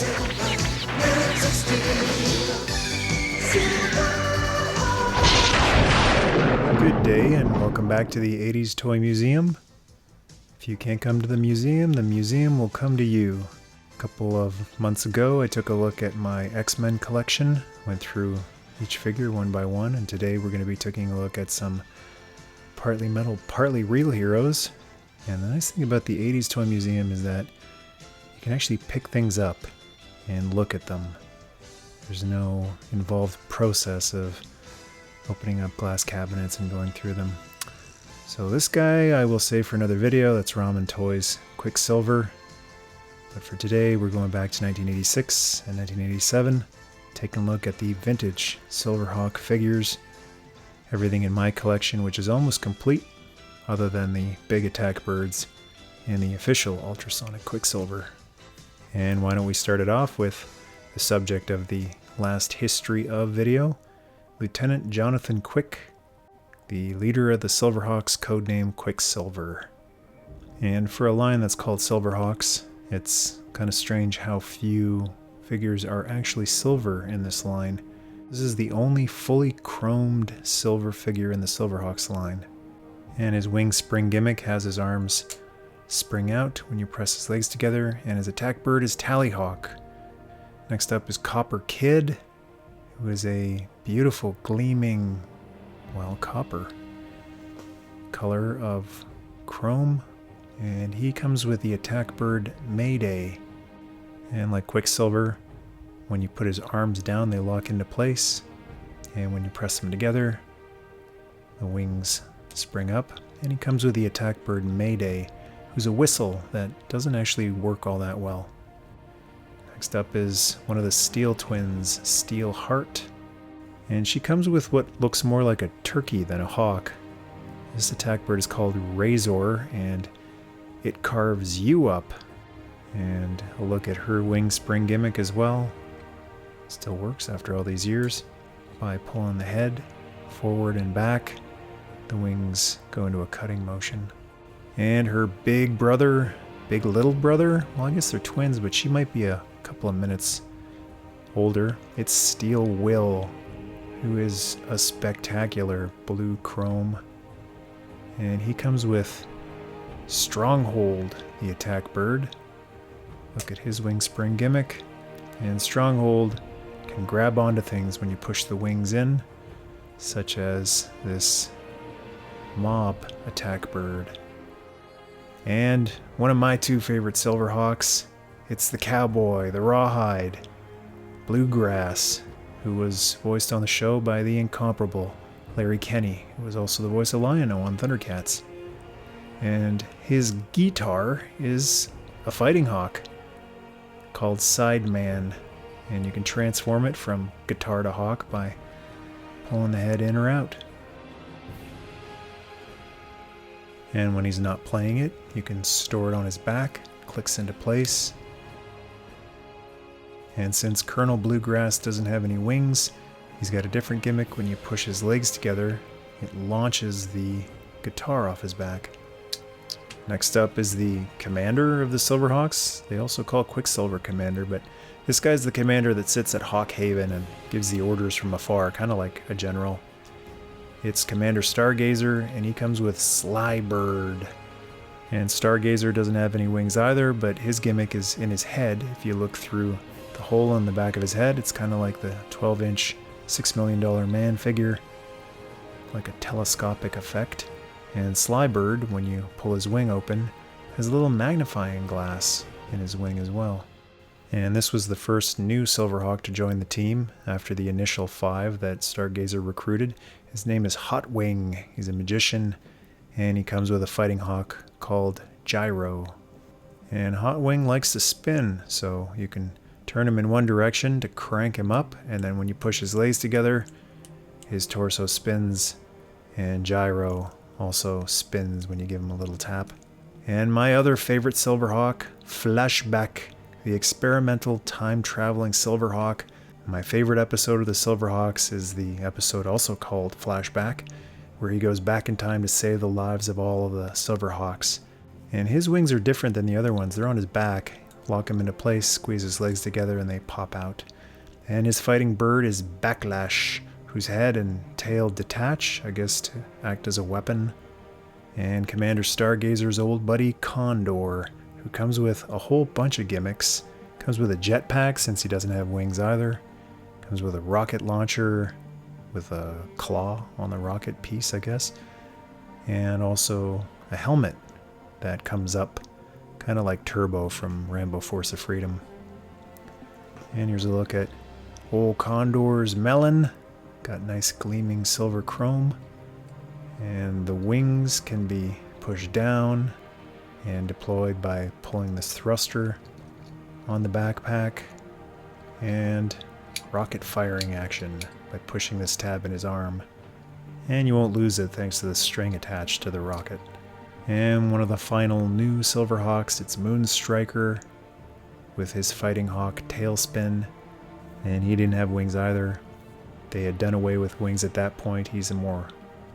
Good day and welcome back to the 80s Toy Museum. If you can't come to the museum will come to you. A couple of months ago I took a look at my X-Men collection, went through each figure one by one, and today we're going to be taking a look at some partly metal, partly real heroes. And the nice thing about the 80s Toy Museum is that you can actually pick things up and look at them. There's no involved process of opening up glass cabinets and going through them. So this guy I will save for another video. That's Ramen Toys Quicksilver. But for today we're going back to 1986 and 1987, taking a look at the vintage Silverhawk figures. Everything in my collection which is almost complete, other than the big attack birds and the official Ultrasonic Quicksilver. And why don't we start it off with the subject of the last History of video, Lieutenant Jonathan Quick, the leader of the Silverhawks, codename Quicksilver. And for a line that's called Silverhawks, it's kind of strange how few figures are actually silver in this line. This is the only fully chromed silver figure in the Silverhawks line. And his wing spring gimmick has his arms spring out when you press his legs together, and his attack bird is Tallyhawk. Next up is Copper Kid, who is a beautiful gleaming, well, copper color of chrome, and he comes with the attack bird Mayday. And like Quicksilver, when you put his arms down they lock into place, and when you press them together the wings spring up, and he comes with the attack bird Mayday, who's a whistle that doesn't actually work all that well. Next up is one of the Steel Twins, Steel Heart, and she comes with what looks more like a turkey than a hawk. This attack bird is called Razor, and it carves you up. And a look at her wing spring gimmick as well. Still works after all these years. By pulling the head forward and back, the wings go into a cutting motion. And her big brother, big little brother, well, I guess they're twins, but she might be a couple of minutes older. It's Steel Will, who is a spectacular blue chrome. And he comes with Stronghold, the attack bird. Look at his wing spring gimmick. And Stronghold can grab onto things when you push the wings in, such as this mob attack bird. And one of my two favorite Silverhawks, it's the cowboy, the rawhide, Bluegrass, who was voiced on the show by the incomparable Larry Kenney, who was also the voice of Lion-O on Thundercats. And his guitar is a fighting hawk called Sideman, and you can transform it from guitar to hawk by pulling the head in or out. And when he's not playing it, you can store it on his back, clicks into place. And since Colonel Bluegrass doesn't have any wings, he's got a different gimmick. When you push his legs together, it launches the guitar off his back. Next up is the commander of the Silverhawks. They also call Quicksilver Commander, but this guy's the commander that sits at Hawk Haven and gives the orders from afar, kind of like a general. It's Commander Stargazer, and he comes with Slybird. And Stargazer doesn't have any wings either, but his gimmick is in his head. If you look through the hole in the back of his head, it's kind of like the 12-inch $6 million man figure, like a telescopic effect. And Slybird, when you pull his wing open, has a little magnifying glass in his wing as well. And this was the first new Silverhawk to join the team after the initial 5 that Stargazer recruited. His name is Hot Wing. He's a magician, and he comes with a fighting hawk called Gyro. And Hot Wing likes to spin, so you can turn him in one direction to crank him up, and then when you push his legs together, his torso spins, and Gyro also spins when you give him a little tap. And my other favorite Silverhawk, Flashback, the experimental time-traveling Silverhawk. My favorite episode of the Silverhawks is the episode also called Flashback, where he goes back in time to save the lives of all of the Silverhawks. And his wings are different than the other ones. They're on his back, lock him into place, squeeze his legs together, and they pop out. And his fighting bird is Backlash, whose head and tail detach, I guess to act as a weapon. And Commander Stargazer's old buddy Condor, who comes with a whole bunch of gimmicks. Comes with a jetpack since he doesn't have wings either. Comes with a rocket launcher with a claw on the rocket piece, I guess. And also a helmet that comes up, kind of like Turbo from Rambo Force of Freedom. And here's a look at old Condor's melon. Got nice gleaming silver chrome. And the wings can be pushed down and deployed by pulling this thruster on the backpack. And rocket firing action by pushing this tab in his arm. And you won't lose it thanks to the string attached to the rocket. And one of the final new Silverhawks, it's Moonstriker with his Fighting Hawk tailspin. And he didn't have wings either. They had done away with wings at that point. He's a more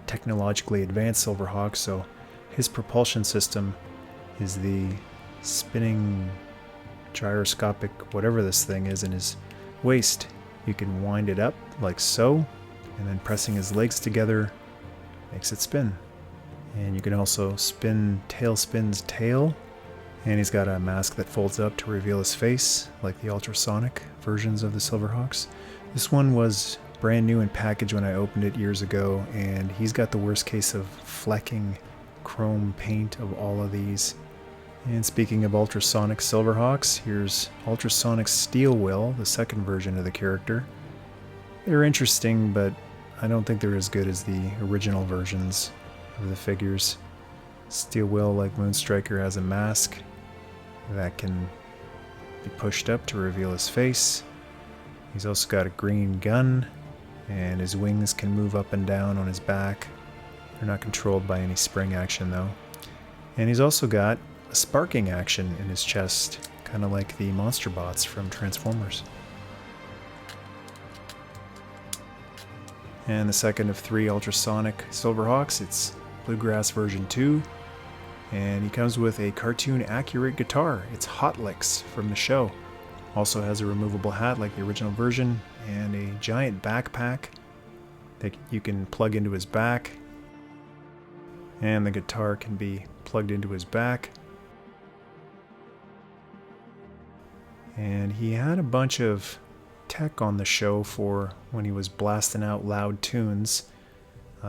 technologically advanced Silverhawk, so his propulsion system is the spinning gyroscopic whatever this thing is in his waist. You can wind it up like so, and then pressing his legs together makes it spin. And you can also spin Tailspin's tail, and he's got a mask that folds up to reveal his face, like the Ultrasonic versions of the Silverhawks. This one was brand new in package when I opened it years ago, and he's got the worst case of flecking chrome paint of all of these. And speaking of Ultrasonic Silverhawks, here's Ultrasonic Steel Will, the second version of the character. They're interesting, but I don't think they're as good as the original versions of the figures. Steel Will, like Moonstriker, has a mask that can be pushed up to reveal his face. He's also got a green gun, and his wings can move up and down on his back. They're not controlled by any spring action though. And he's also got a sparking action in his chest, kind of like the monster bots from Transformers. And the second of 3 Ultrasonic Silverhawks, it's Bluegrass version 2. And he comes with a cartoon accurate guitar. It's Hot Licks from the show. Also has a removable hat like the original version, and a giant backpack that you can plug into his back. And the guitar can be plugged into his back. And he had a bunch of tech on the show for when he was blasting out loud tunes.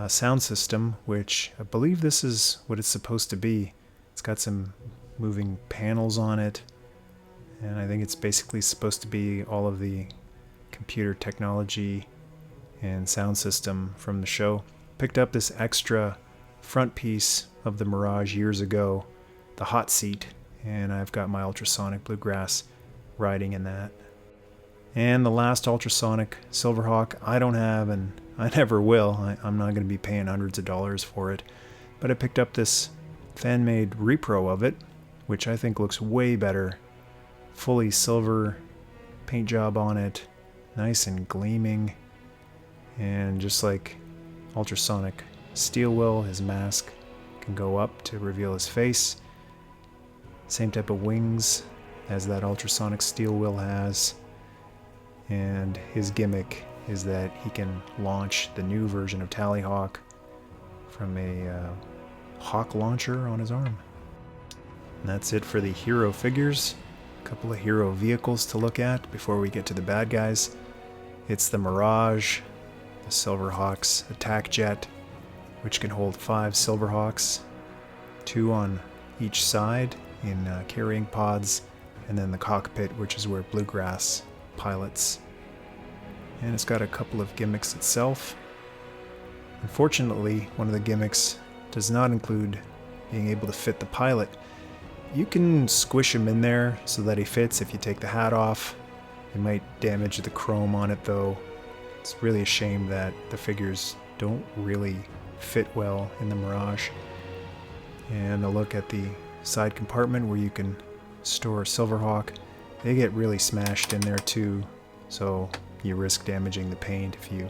Sound system, which I believe this is what it's supposed to be. It's got some moving panels on it, and I think it's basically supposed to be all of the computer technology and sound system from the show. Picked up this extra front piece of the Mirage years ago, the hot seat, and I've got my Ultrasonic Bluegrass riding in that. And the last Ultrasonic Silverhawk I don't have, and I never will. I'm not going to be paying hundreds of dollars for it. But I picked up this fan-made repro of it, which I think looks way better. Fully silver paint job on it, nice and gleaming. And just like Ultrasonic Steel Will, his mask can go up to reveal his face. Same type of wings as that Ultrasonic Steel Will has. And his gimmick is that he can launch the new version of Tallyhawk from a hawk launcher on his arm. And that's it for the hero figures. A couple of hero vehicles to look at before we get to the bad guys. It's the Mirage, the Silverhawks attack jet, which can hold 5 Silverhawks, 2 on each side in carrying pods, and then the cockpit, which is where Bluegrass pilots. And it's got a couple of gimmicks itself. Unfortunately, one of the gimmicks does not include being able to fit the pilot. You can squish him in there so that he fits if you take the hat off. It might damage the chrome on it though. It's really a shame that the figures don't really fit well in the Mirage. And a look at the side compartment where you can store a Silverhawk. They get really smashed in there too, so you risk damaging the paint if you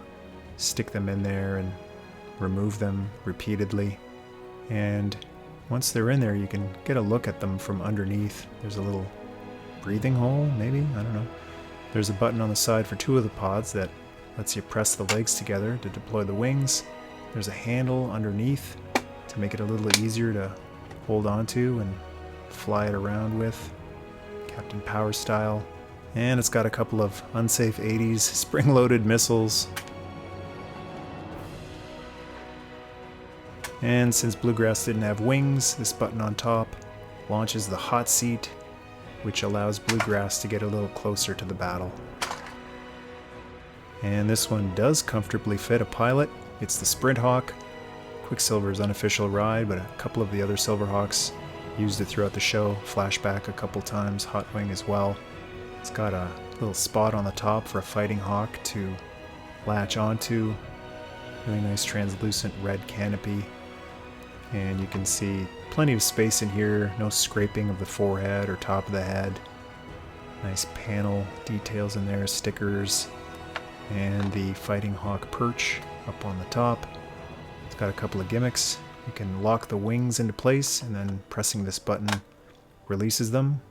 stick them in there and remove them repeatedly. And once they're in there, you can get a look at them from underneath. There's a little breathing hole, maybe? I don't know. There's a button on the side for 2 of the pods that lets you press the legs together to deploy the wings. There's a handle underneath to make it a little easier to hold onto and fly it around with, Captain Power style. And it's got a couple of unsafe 80s spring-loaded missiles. And since Bluegrass didn't have wings, this button on top launches the hot seat, which allows Bluegrass to get a little closer to the battle. And this one does comfortably fit a pilot. It's the Sprint Hawk, Quicksilver's unofficial ride, but a couple of the other Silverhawks used it throughout the show. Flashback a couple times, Hot Wing as well. It's got a little spot on the top for a Fighting Hawk to latch onto. Really nice translucent red canopy. And you can see plenty of space in here, no scraping of the forehead or top of the head. Nice panel details in there, stickers, and the Fighting Hawk perch up on the top. It's got a couple of gimmicks. You can lock the wings into place, and then pressing this button releases them.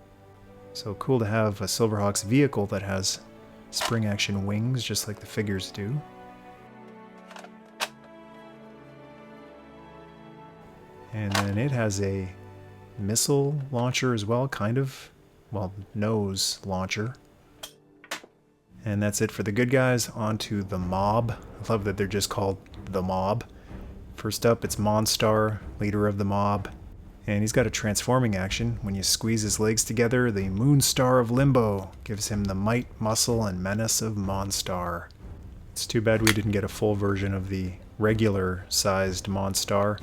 So cool to have a Silverhawks vehicle that has spring action wings, just like the figures do. And then it has a missile launcher as well, kind of. Well, nose launcher. And that's it for the good guys. On to the mob. I love that they're just called the mob. First up, it's Monstar, leader of the mob. And he's got a transforming action. When you squeeze his legs together, the Moonstar of Limbo gives him the might, muscle, and menace of Monstar. It's too bad we didn't get a full version of the regular-sized Monstar.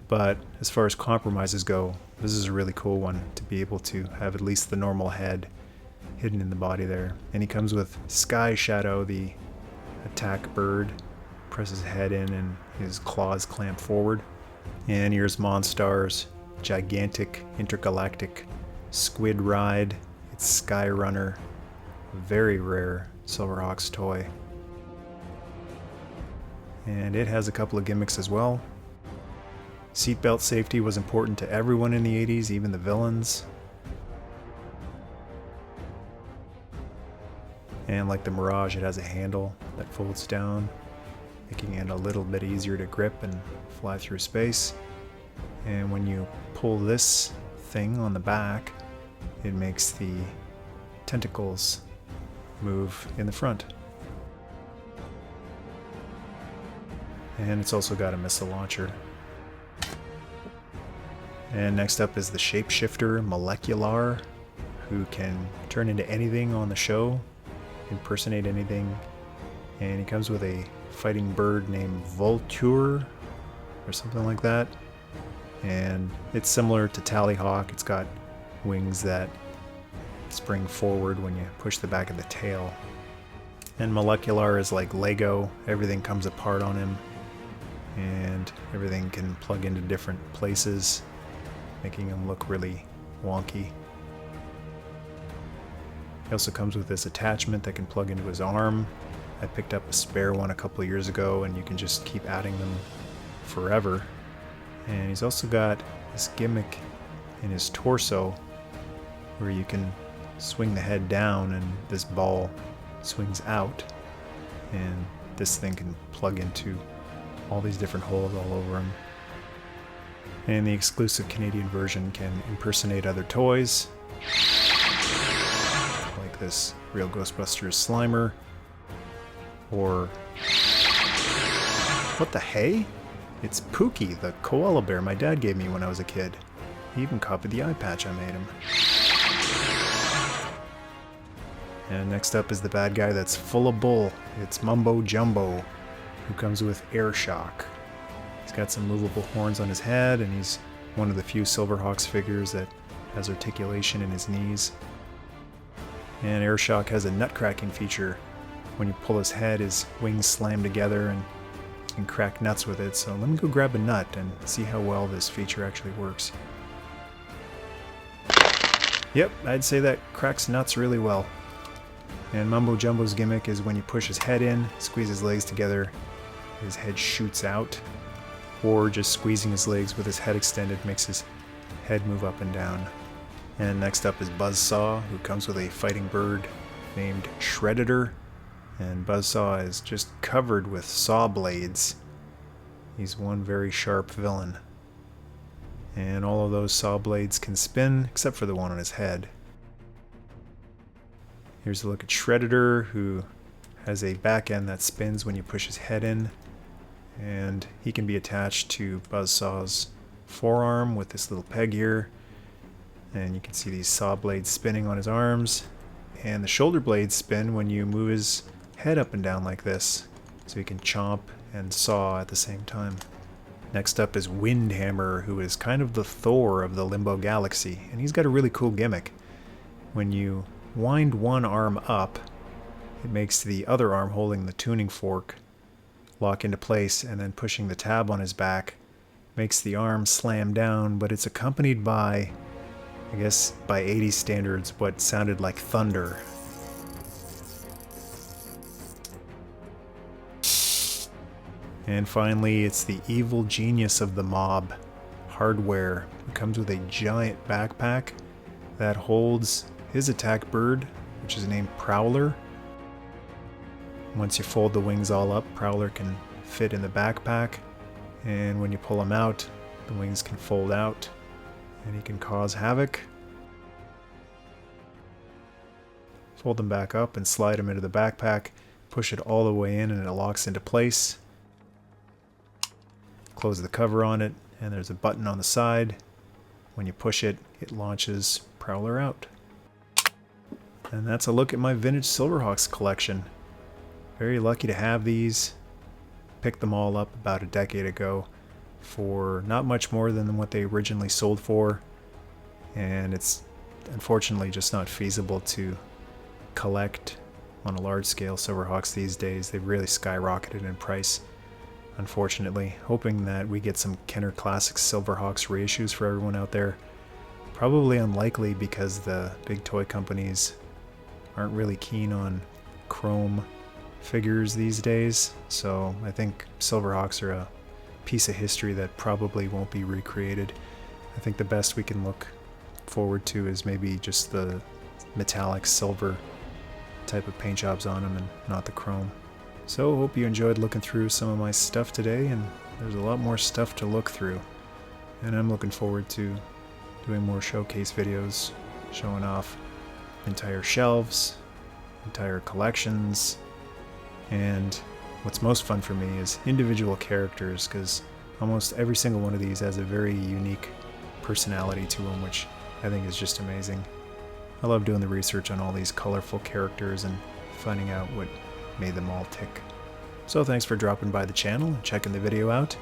But as far as compromises go, this is a really cool one to be able to have at least the normal head hidden in the body there. And he comes with Sky Shadow, the attack bird. Presses his head in and his claws clamp forward. And here's Monstar's gigantic intergalactic squid ride. It's Skyrunner, a very rare Silverhawks toy. And it has a couple of gimmicks as well. Seatbelt safety was important to everyone in the 80s, even the villains. And like the Mirage, it has a handle that folds down, making it a little bit easier to grip and fly through space. And when you pull this thing on the back, it makes the tentacles move in the front. And it's also got a missile launcher. And next up is the shapeshifter Molecular, who can turn into anything on the show, impersonate anything. And he comes with a fighting bird named Vulture or something like that. And it's similar to Tallyhawk. It's got wings that spring forward when you push the back of the tail. And Molecular is like Lego. Everything comes apart on him, and everything can plug into different places, making him look really wonky. He also comes with this attachment that can plug into his arm. I picked up a spare one a couple of years ago, and you can just keep adding them forever. And he's also got this gimmick in his torso where you can swing the head down and this ball swings out, and this thing can plug into all these different holes all over him. And the exclusive Canadian version can impersonate other toys, like this Real Ghostbusters Slimer, or what the hey? It's Pookie, the koala bear my dad gave me when I was a kid. He even copied the eye patch I made him. And next up is the bad guy that's full of bull. It's Mumbo Jumbo, who comes with air shock. He's got some movable horns on his head, and he's one of the few Silverhawks figures that has articulation in his knees. And air shock has a nut cracking feature. When you pull his head, his wings slam together and you can crack nuts with it. So let me go grab a nut and see how well this feature actually works. Yep, I'd say that cracks nuts really well. And Mumbo Jumbo's gimmick is when you push his head in, squeeze his legs together, his head shoots out. Or just squeezing his legs with his head extended makes his head move up and down. And next up is Buzzsaw, who comes with a fighting bird named Shredditor. And Buzzsaw is just covered with saw blades. He's one very sharp villain. And all of those saw blades can spin, except for the one on his head. Here's a look at Shredditor, who has a back end that spins when you push his head in. And he can be attached to Buzzsaw's forearm with this little peg here. And you can see these saw blades spinning on his arms. And the shoulder blades spin when you move his head up and down like this, so he can chomp and saw at the same time. Next up is Windhammer, who is kind of the Thor of the Limbo Galaxy, and he's got a really cool gimmick. When you wind one arm up, it makes the other arm holding the tuning fork lock into place, and then pushing the tab on his back makes the arm slam down, but it's accompanied by, I guess by 80s standards, what sounded like thunder. And finally, it's the evil genius of the mob, Hardware. It comes with a giant backpack that holds his attack bird, which is named Prowler. Once you fold the wings all up, Prowler can fit in the backpack, and when you pull him out, the wings can fold out, and he can cause havoc. Fold them back up and slide them into the backpack, push it all the way in, and it locks into place. Close the cover on it, and there's a button on the side. When you push it, it launches Prowler out. And that's a look at my vintage Silverhawks collection. Very lucky to have these. Picked them all up about a decade ago for not much more than what they originally sold for. And it's unfortunately just not feasible to collect on a large scale Silverhawks these days. They've really skyrocketed in price. Unfortunately, hoping that we get some Kenner Classics Silverhawks reissues for everyone out there. Probably unlikely because the big toy companies aren't really keen on chrome figures these days, so I think Silverhawks are a piece of history that probably won't be recreated. I think the best we can look forward to is maybe just the metallic silver type of paint jobs on them and not the chrome. So, hope you enjoyed looking through some of my stuff today, and there's a lot more stuff to look through. And I'm looking forward to doing more showcase videos, showing off entire shelves, entire collections, and what's most fun for me is individual characters, because almost every single one of these has a very unique personality to them, which I think is just amazing. I love doing the research on all these colorful characters and finding out what made them all tick. So thanks for dropping by the channel and checking the video out.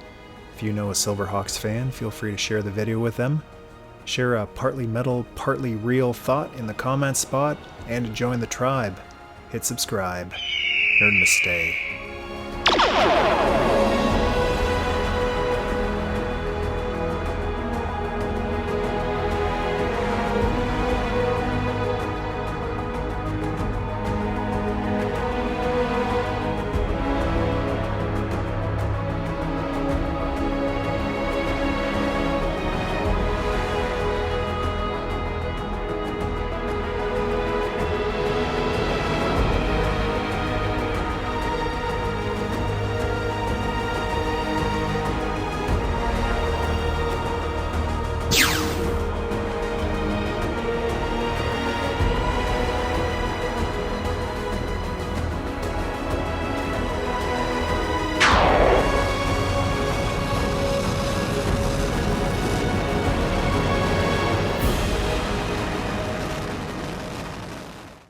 If you know a Silverhawks fan, feel free to share the video with them. Share a partly metal, partly real thought in the comment spot, and join the tribe. Hit subscribe. Nerdmas stay.